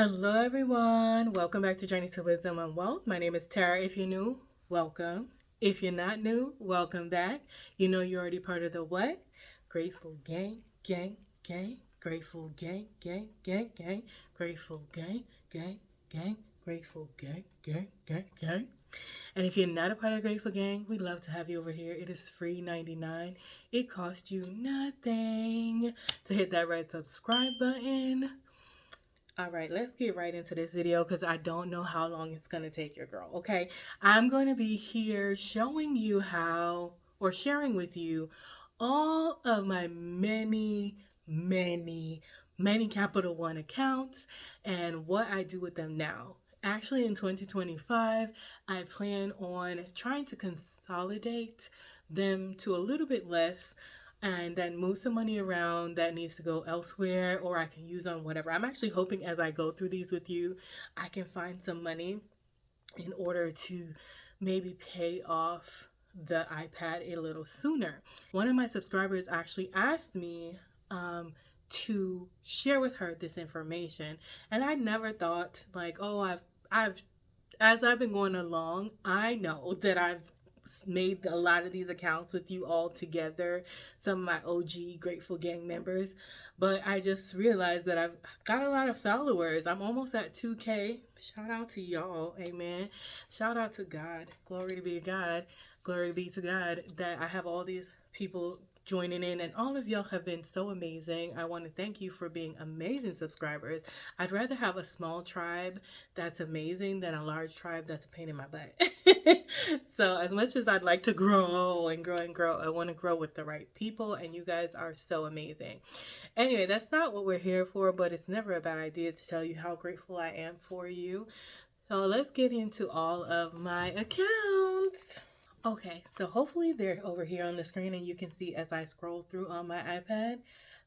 Hello everyone, welcome back to Journey to Wisdom and Wealth. My name is Tara. If you're new, welcome. If you're not new, welcome back. You know you're already part of the what? Grateful gang, gang, gang, grateful gang, gang, gang, gang, grateful gang, gang, gang, grateful gang, gang, gang, gang. And if you're not a part of the Grateful Gang, we'd love to have you over here. It is free 99. It costs you nothing to hit that red subscribe button. All right, let's get right into this video because I don't know how long it's going to take your girl, okay? I'm going to be here showing you how, or sharing with you, all of my many Capital One accounts and what I do with them now. Actually, in 2025, I plan on trying to consolidate them to a little bit less and then move some money around that needs to go elsewhere, or I can use on whatever. I'm actually hoping as I go through these with you, I can find some money in order to maybe pay off the iPad a little sooner. One of my subscribers actually asked me to share with her this information, and I never thought like, oh, I've as I've been going along, I know that I've made a lot of these accounts with you all together, some of my OG Grateful Gang members, but I just realized that I've got a lot of followers. I'm almost at 2K. Shout out to y'all, amen. Shout out to God. Glory to be God. Glory be to God that I have all these people joining in, and all of y'all have been so amazing. I want to thank you for being amazing subscribers. I'd rather have a small tribe that's amazing than a large tribe that's a pain in my butt. So as much as I'd like to grow and grow and grow, I want to grow with the right people, and you guys are so amazing. Anyway, that's not what we're here for, but it's never a bad idea to tell you how grateful I am for you. So let's get into all of my accounts. Okay, so hopefully they're over here on the screen and you can see as I scroll through on my iPad.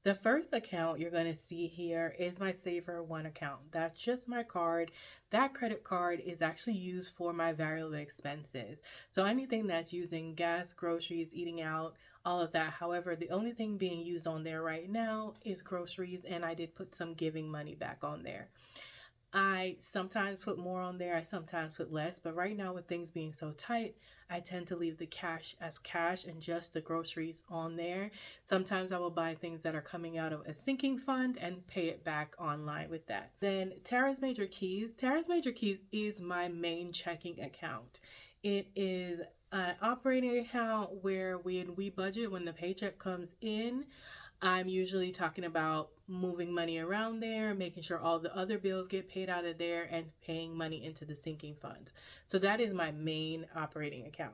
The first account you're going to see here is my Saver One account. That's just my card. That credit card is actually used for my variable expenses. So anything that's using gas, groceries, eating out, all of that. However, the only thing being used on there right now is groceries, and I did put some giving money back on there. I sometimes put more on there, I sometimes put less, but right now with things being so tight, I tend to leave the cash as cash and just the groceries on there. Sometimes I will buy things that are coming out of a sinking fund and pay it back online with that. Then Tara's Major Keys. Tara's Major Keys is my main checking account. It is an operating account where when we budget, when the paycheck comes in, I'm usually talking about moving money around there, making sure all the other bills get paid out of there, and paying money into the sinking funds. So that is my main operating account.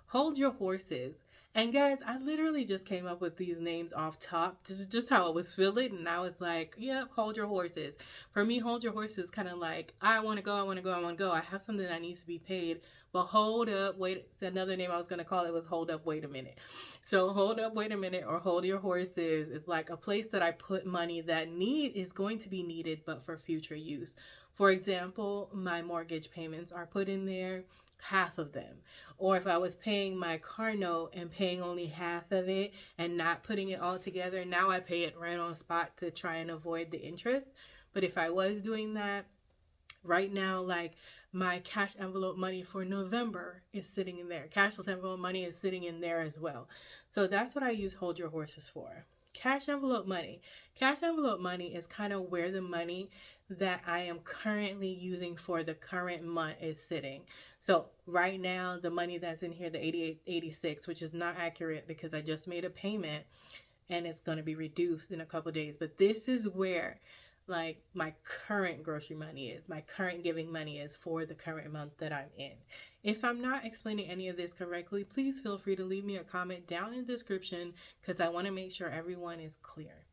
Hold your horses. And guys, I literally just came up with these names off top. This is just how I was feeling. And I was like, yep, hold your horses. For me, hold your horses kind of like, I want to go, I want to go, I want to go. I have something that needs to be paid. But hold up, wait. It's another name I was going to call it was hold up, wait a minute. So hold up, wait a minute, or hold your horses is like a place that I put money that is going to be needed, but for future use. For example, my mortgage payments are put in there, half of them. Or if I was paying my car note and paying only half of it and not putting it all together, now I pay it right on the spot to try and avoid the interest. But if I was doing that, right now, like my cash envelope money for November is sitting in there. Cashless envelope money is sitting in there as well. So that's what I use Hold Your Horses for. Cash envelope money. Cash envelope money is kind of where the money that I am currently using for the current month is sitting. So right now, the money that's in here, the 88.86, which is not accurate because I just made a payment and it's going to be reduced in a couple days. But this is where like my current grocery money is, my current giving money is for the current month that I'm in. If I'm not explaining any of this correctly, please feel free to leave me a comment down in the description because I want to make sure everyone is clear.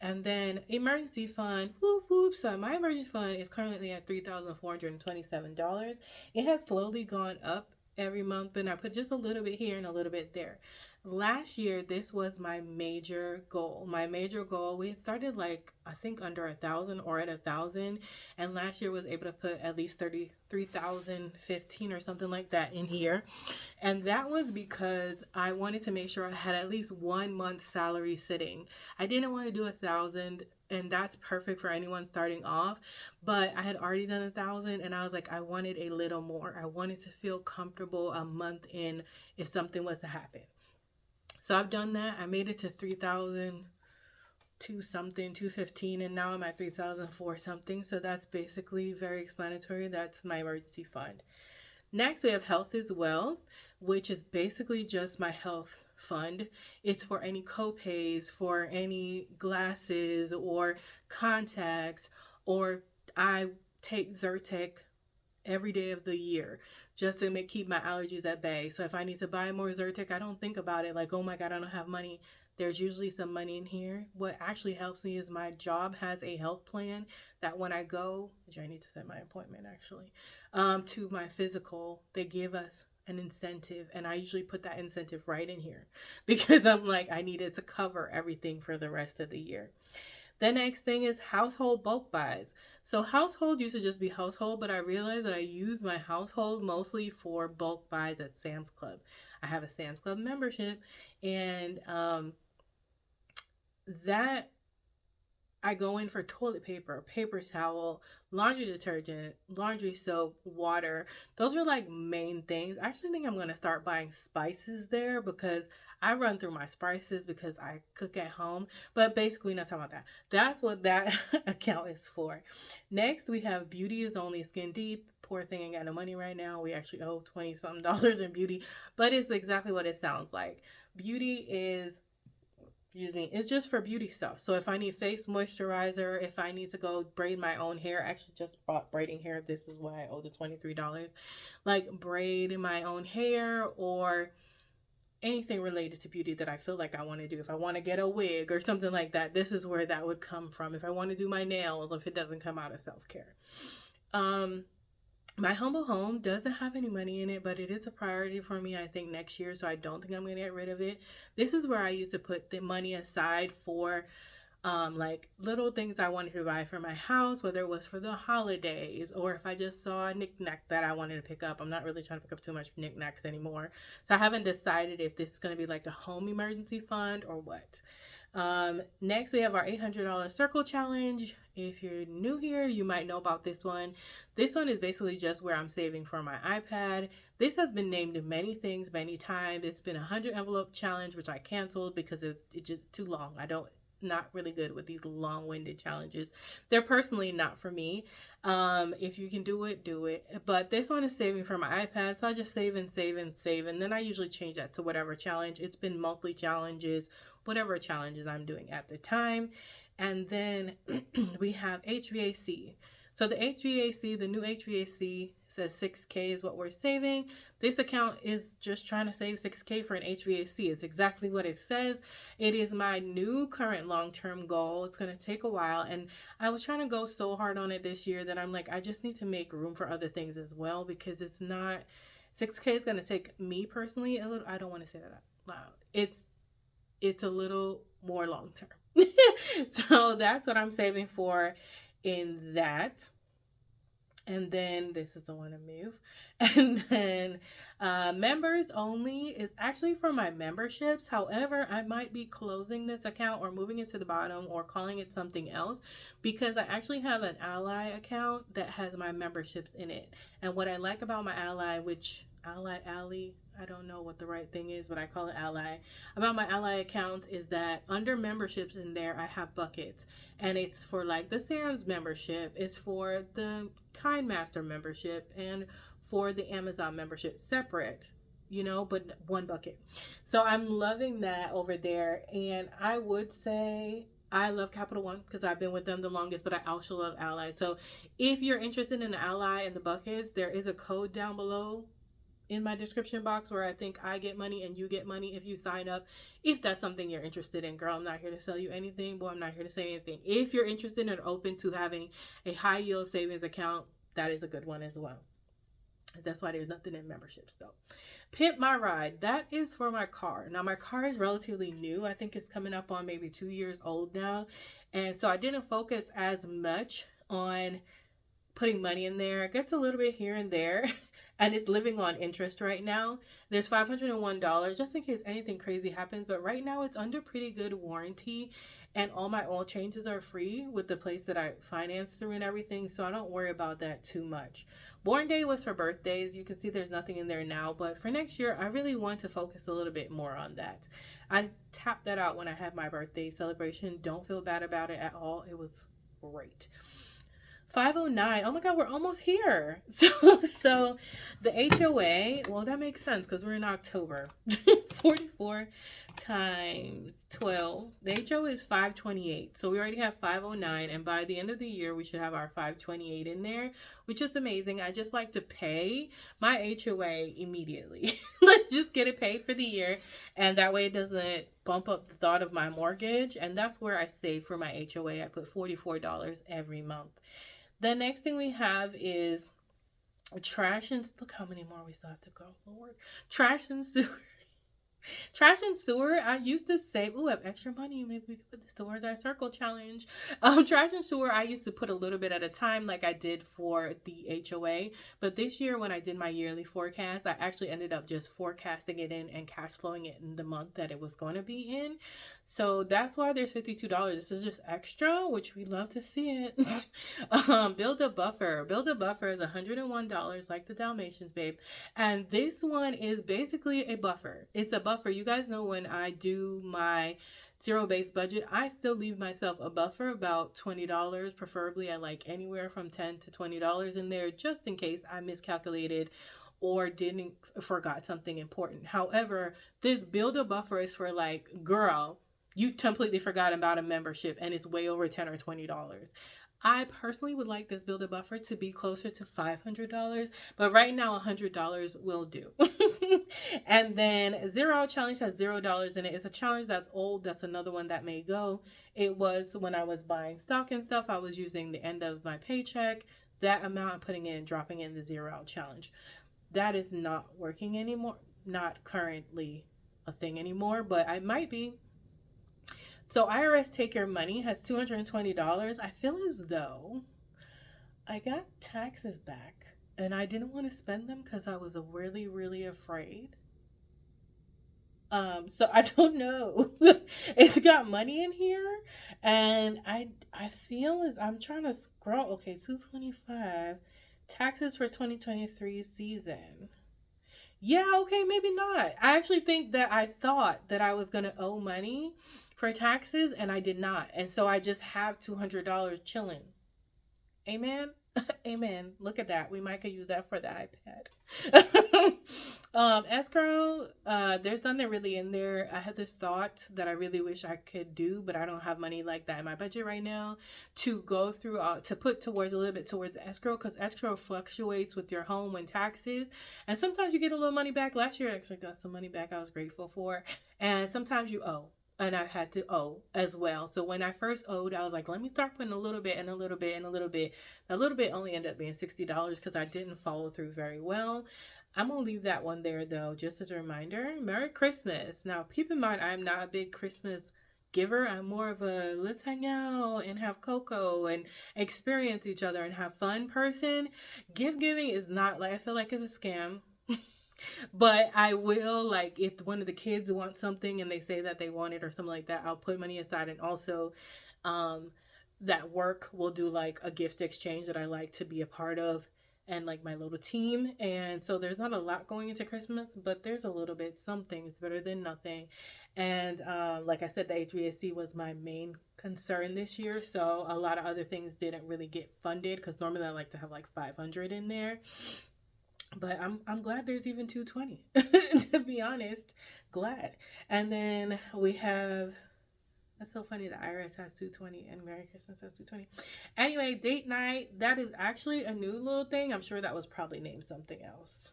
And then emergency fund, whoop whoop. So my emergency fund is currently at $3,427. It has slowly gone up every month, and I put just a little bit here and a little bit there. Last year, this was my major goal. My major goal, we had started like, I think under 1,000 or at 1,000. And last year was able to put at least 33,015 or something like that in here. And that was because I wanted to make sure I had at least 1 month's salary sitting. I didn't want to do 1,000, and that's perfect for anyone starting off. But I had already done 1,000, and I was like, I wanted a little more. I wanted to feel comfortable a month in if something was to happen. So I've done that. I made it to 3,000 two something, 215, and now I'm at 3,004 something. So that's basically very explanatory. That's my emergency fund. Next, we have Health is Wealth, which is basically just my health fund. It's for any copays, for any glasses or contacts, or I take Zyrtec every day of the year just to keep my allergies at bay. So if I need to buy more Zyrtec, I don't think about it like, oh my God, I don't have money. There's usually some money in here. What actually helps me is my job has a health plan that when I go, which I need to set my appointment actually, to my physical, they give us an incentive, and I usually put that incentive right in here because I'm like, I needed to cover everything for the rest of the year. The next thing is household bulk buys. So household used to just be household, but I realized that I use my household mostly for bulk buys at Sam's Club. I have a Sam's Club membership, and that I go in for toilet paper, paper towel, laundry detergent, laundry soap, water. Those are like main things. I actually think I'm going to start buying spices there because I run through my spices because I cook at home. But basically, not talking about that. That's what that account is for. Next, we have Beauty is Only Skin Deep. Poor thing, ain't got no money right now. We actually owe 20 something dollars in beauty, but it's exactly what it sounds like. Beauty is, excuse me, it's just for beauty stuff. So if I need face moisturizer, if I need to go braid my own hair, I actually just bought braiding hair. This is why I owe the $23. Like braid my own hair or anything related to beauty that I feel like I want to do. If I want to get a wig or something like that, this is where that would come from. If I want to do my nails, if it doesn't come out of self-care. My humble home doesn't have any money in it, but it is a priority for me, I think, next year. So I don't think I'm going to get rid of it. This is where I used to put the money aside for like little things I wanted to buy for my house, whether it was for the holidays or if I just saw a knickknack that I wanted to pick up. I'm not really trying to pick up too much knickknacks anymore. So I haven't decided if this is going to be like a home emergency fund or what. Next, we have our $800 circle challenge. If you're new here, you might know about this one. This one is basically just where I'm saving for my iPad. This has been named many things, many times. It's been a 100 envelope challenge, which I canceled because it's just too long. Not really good with these long-winded challenges. They're personally not for me. If you can do it, do it. But this one is saving for my iPad, so I just save and save and save, and then I usually change that to whatever challenge. It's been monthly challenges, whatever challenges I'm doing at the time. And then we have HVAC. So the HVAC, the new HVAC says 6K is what we're saving. This account is just trying to save 6K for an HVAC. It's exactly what it says. It is my new current long-term goal. It's going to take a while. And I was trying to go so hard on it this year that I'm like, I just need to make room for other things as well because it's not, 6K is going to take me personally a little, I don't want to say that out loud. It's a little more long-term. So that's what I'm saving for in that. And then this is the one to move. And then members only is actually for my memberships. However, I might be closing this account or moving it to the bottom or calling it something else because I actually have an Ally account that has my memberships in it. And what I like about my Ally, which Ally, I don't know what the right thing is, but I call it Ally. About my Ally account is that under memberships in there, I have buckets. And it's for like the Sam's membership, it's for the KindMaster membership, and for the Amazon membership separate, but one bucket. So I'm loving that over there. And I would say I love Capital One because I've been with them the longest, but I also love Ally. So if you're interested in the Ally and the buckets, there is a code down below in my description box where I think I get money and you get money if you sign up. If that's something you're interested in, girl, I'm not here to sell you anything, but I'm not here to say anything. If you're interested and open to having a high yield savings account, that is a good one as well. That's why there's nothing in memberships though. Pimp My Ride. That is for my car. Now my car is relatively new. I think it's coming up on maybe 2 years old now. And so I didn't focus as much on putting money in there. It gets a little bit here and there. And it's living on interest right now. There's $501 just in case anything crazy happens. But right now it's under pretty good warranty. And all my oil changes are free with the place that I finance through and everything. So I don't worry about that too much. Born Day was for birthdays. You can see there's nothing in there now. But for next year, I really want to focus a little bit more on that. I tapped that out when I had my birthday celebration. Don't feel bad about it at all. It was great. 509. Oh my God, we're almost here. So the HOA, well, that makes sense because we're in October. 44 times 12. The HOA is 528. So we already have 509. And by the end of the year, we should have our 528 in there, which is amazing. I just like to pay my HOA immediately. Let's just get it paid for the year. And that way it doesn't bump up the thought of my mortgage. And that's where I save for my HOA. I put $44 every month. The next thing we have is trash and look how many more we still have to go, Lord. Trash and sewer. Trash and sewer, I used to save. Ooh, I have extra money. Maybe we could put this towards our circle challenge. Trash and sewer, I used to put a little bit at a time like I did for the HOA. But this year when I did my yearly forecast, I actually ended up just forecasting it in and cash flowing it in the month that it was going to be in. So that's why there's $52. This is just extra, which we love to see it. Build a buffer. Build a buffer is $101 like the Dalmatians, babe. And this one is basically a buffer. It's a buffer. You guys know when I do my zero-based budget, I still leave myself a buffer about $20. Preferably I like anywhere from $10 to $20 in there just in case I miscalculated or forgot something important. However, this build a buffer is for like, girl, you completely forgot about a membership and it's way over $10 or $20. I personally would like this build a buffer to be closer to $500, but right now $100 will do. And then 0 Hour Challenge has $0 in it. It's a challenge that's old. That's another one that may go. It was when I was buying stock and stuff, I was using the end of my paycheck. That amount I'm putting in, dropping in the 0 Hour Challenge. That is not working anymore. Not currently a thing anymore, but I might be. So IRS Take Your Money has $220. I feel as though I got taxes back and I didn't want to spend them because I was really, really afraid. So I don't know. It's got money in here and I feel as I'm trying to scroll. Okay, 225 taxes for 2023 season. Yeah, okay, maybe not. I actually think that I thought that I was going to owe money for taxes and I did not. And so I just have $200 chilling. Amen. Amen. Look at that. We might could use that for the iPad. Escrow, there's nothing really in there. I had this thought that I really wish I could do, but I don't have money like that in my budget right now to go through, to put towards a little bit towards escrow, because escrow fluctuates with your home and taxes. And sometimes you get a little money back. Last year I actually got some money back I was grateful for. And sometimes you owe. And I had to owe as well. So when I first owed, I was like, let me start putting a little bit and a little bit and a little bit. A little bit only ended up being $60 because I didn't follow through very well. I'm going to leave that one there, though, just as a reminder. Merry Christmas. Now, keep in mind, I'm not a big Christmas giver. I'm more of a let's hang out and have cocoa and experience each other and have fun person. Gift giving is not like, I feel like it's a scam. But I will, like, if one of the kids wants something and they say that they want it or something like that, I'll put money aside. And also that work will do like a gift exchange that I like to be a part of and like my little team. And so there's not a lot going into Christmas, but there's a little bit something. It's better than nothing. And like I said, the HVAC was my main concern this year. So a lot of other things didn't really get funded because normally I like to have like 500 in there. But I'm glad there's even 220, to be honest. Glad. And then we have, that's so funny, the IRS has 220 and Merry Christmas has 220. Anyway, date night, that is actually a new little thing. I'm sure that was probably named something else.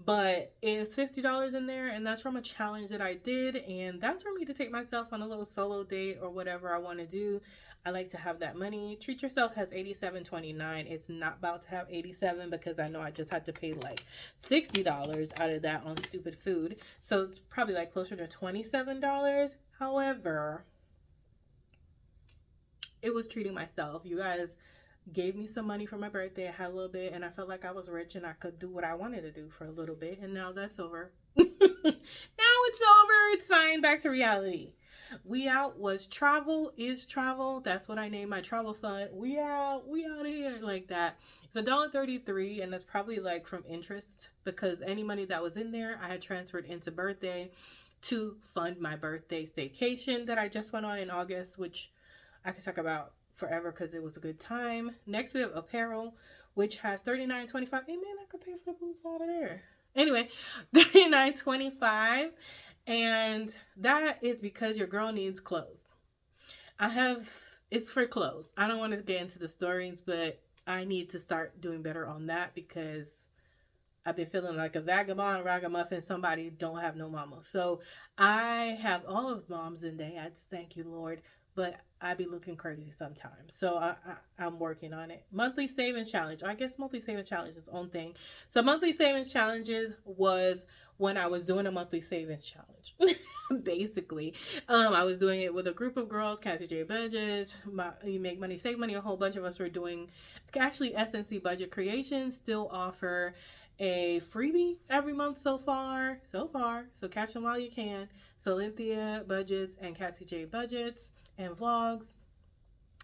But it's $50 in there, and that's from a challenge that I did. And that's for me to take myself on a little solo date or whatever I want to do. I like to have that money. Treat Yourself has 87.29. It's not about to have 87 because I know I just had to pay like $60 out of that on stupid food. So it's probably like closer to $27. However, it was treating myself. You guys gave me some money for my birthday. I had a little bit and I felt like I was rich and I could do what I wanted to do for a little bit. And now that's over. Now it's over. It's fine. Back to reality. We Out was travel is travel. That's what I named my travel fund. We out of here like that. It's $1.33 and that's probably like from interest because any money that was in there I had transferred into birthday to fund my birthday staycation that I just went on in August, which I could talk about forever because it was a good time. Next we have apparel, which has $39.25. Hey man, I could pay for the boots out of there. Anyway, $39.25, and that is because your girl needs clothes. It's for clothes. I don't want to get into the stories, but I need to start doing better on that because I've been feeling like a vagabond, ragamuffin, somebody don't have no mama. So I have all of moms in dads, thank you, Lord, but I be looking crazy sometimes. So I'm working on it. Monthly savings challenge. I guess monthly savings challenge is its own thing. So monthly savings challenges was when I was doing a monthly savings challenge. Basically, I was doing it with a group of girls, Cassie J Budget, You Make Money, Save Money. A whole bunch of us were doing. Actually, SNC Budget Creations still offer a freebie every month so far. So catch them while you can. So Cynthia Budgets and Cassie J Budgets and vlogs,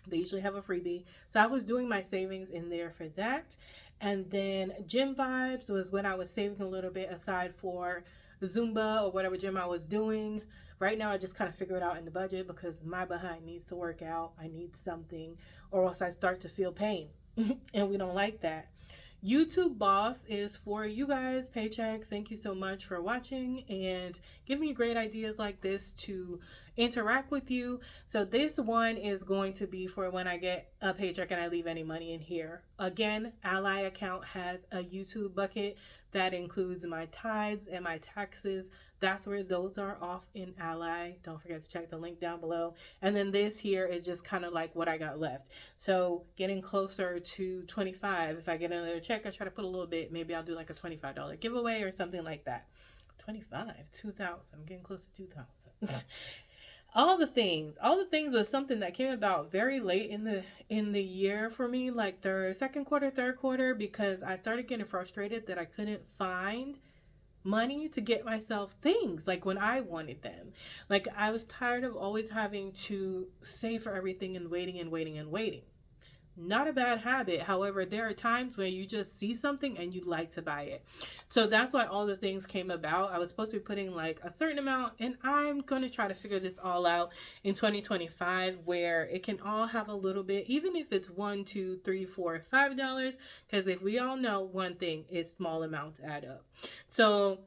they usually have a freebie. So I was doing my savings in there for that. And then gym vibes was when I was saving a little bit aside for Zumba or whatever gym I was doing. Right now I just kind of figure it out in the budget because my behind needs to work out. I need something or else I start to feel pain and we don't like that. YouTube Boss is for you guys. Paycheck, thank you so much for watching and give me great ideas like this to interact with you. So this one is going to be for when I get a paycheck and I leave any money in here. Again, Ally account has a YouTube bucket that includes my tithes and my taxes. That's where those are off in Ally. Don't forget to check the link down below. And then this here is just kind of like what I got left. So getting closer to 25. If I get another check, I try to put a little bit. Maybe I'll do like a $25 giveaway or something like that. 25, 2,000. I'm getting close to 2,000. all the things was something that came about very late in the year for me, like the second quarter, third quarter, because I started getting frustrated that I couldn't find money to get myself things like when I wanted them. Like I was tired of always having to save for everything and waiting. Not a bad habit. However, there are times when you just see something and you'd like to buy it. So that's why all the things came about. I was supposed to be putting like a certain amount, and I'm going to try to figure this all out in 2025 where it can all have a little bit, even if it's $1, $2, $3, $4, $5, because if we all know one thing is small amounts add up. So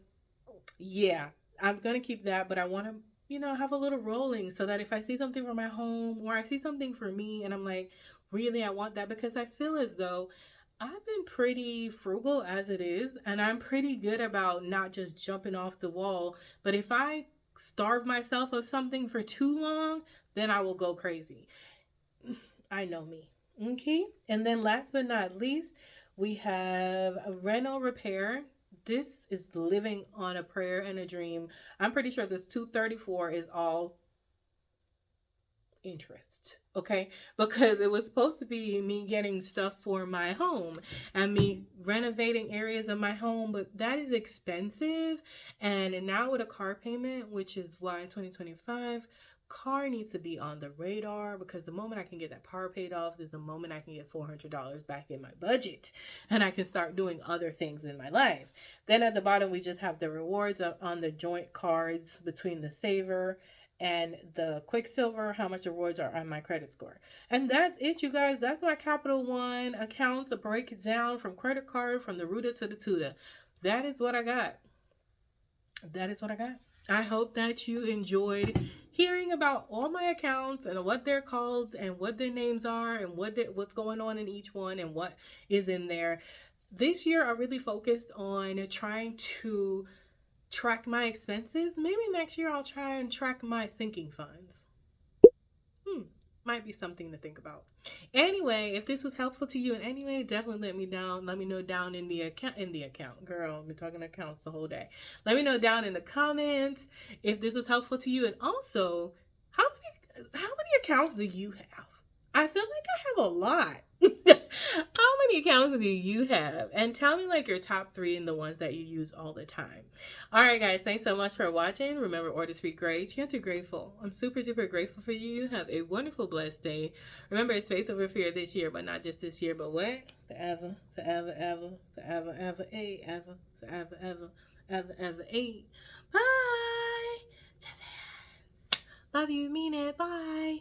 yeah, I'm going to keep that, but I want to have a little rolling so that if I see something for my home or I see something for me and I'm like, really, I want that, because I feel as though I've been pretty frugal as it is, and I'm pretty good about not just jumping off the wall. But if I starve myself of something for too long, then I will go crazy. I know me. Okay. And then last but not least, we have a rental repair. This is living on a prayer and a dream. I'm pretty sure this 234 is all interest, okay, because it was supposed to be me getting stuff for my home and me renovating areas of my home, but that is expensive. And now with a car payment, which is why 2025 car needs to be on the radar, because the moment I can get that car paid off is the moment I can get $400 back in my budget and I can start doing other things in my life. Then at the bottom we just have the rewards on the joint cards between the saver and the Quicksilver, how much rewards are on my credit score. And that's it, you guys. That's my Capital One accounts, to break it down from credit card, from the rooter to the tutor. That is what I got. I hope that you enjoyed hearing about all my accounts and what they're called and what their names are and what's going on in each one and what is in there. This year, I really focused on trying to track my expenses. Maybe next year I'll try and track my sinking funds. Might be something to think about. Anyway, if this was helpful to you in any way, definitely let me know down in the account. Girl, I've been talking accounts the whole day. Let me know down in the comments if this was helpful to you, and also how many accounts do you have? I feel like I have a lot. How many accounts do you have? And tell me like your top 3 and the ones that you use all the time. All right, guys, thanks so much for watching. Remember, order to be great. You have to be grateful. I'm super duper grateful for you. Have a wonderful, blessed day. Remember, it's faith over fear this year, but not just this year, but what? Forever, forever, ever, forever, ever, ever, forever, ever, ever, ever, Bye. Just hands. Love you, mean it. Bye.